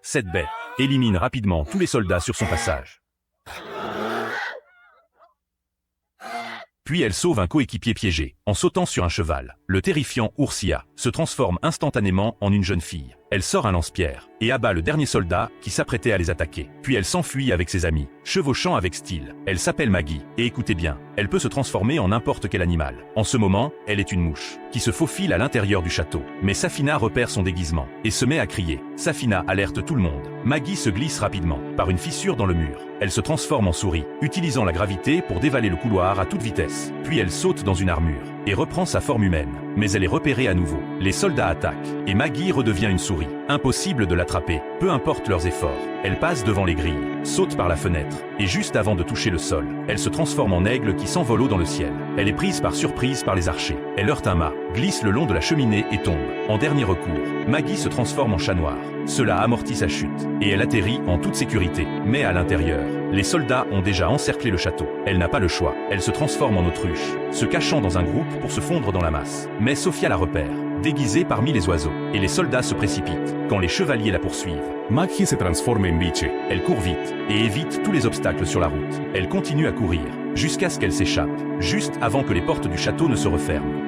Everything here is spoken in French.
Cette bête élimine rapidement tous les soldats sur son passage. Puis elle sauve un coéquipier piégé, en sautant sur un cheval. Le terrifiant Oursia se transforme instantanément en une jeune fille. Elle sort un lance-pierre et abat le dernier soldat qui s'apprêtait à les attaquer. Puis elle s'enfuit avec ses amis, chevauchant avec style. Elle s'appelle Maggie, et écoutez bien, elle peut se transformer en n'importe quel animal. En ce moment, elle est une mouche, qui se faufile à l'intérieur du château. Mais Safina repère son déguisement, et se met à crier. Safina alerte tout le monde. Maggie se glisse rapidement, par une fissure dans le mur. Elle se transforme en souris, utilisant la gravité pour dévaler le couloir à toute vitesse. Puis elle saute dans une armure, et reprend sa forme humaine. Mais elle est repérée à nouveau. Les soldats attaquent, et Maggie redevient une souris. Impossible de l'attraper, peu importe leurs efforts. Elle passe devant les grilles, saute par la fenêtre, et juste avant de toucher le sol, elle se transforme en aigle qui s'envole haut dans le ciel. Elle est prise par surprise par les archers. Elle heurte un mât, glisse le long de la cheminée et tombe. En dernier recours, Maggie se transforme en chat noir. Cela amortit sa chute, et elle atterrit en toute sécurité. Mais à l'intérieur, les soldats ont déjà encerclé le château. Elle n'a pas le choix. Elle se transforme en autruche, se cachant dans un groupe pour se fondre dans la masse. Mais Sofia la repère, déguisée parmi les oiseaux, et les soldats se précipitent quand les chevaliers la poursuivent. Maggie se transforma en biche. Elle court vite et évite tous les obstacles sur la route. Elle continue à courir jusqu'à ce qu'elle s'échappe, juste avant que les portes du château ne se referment.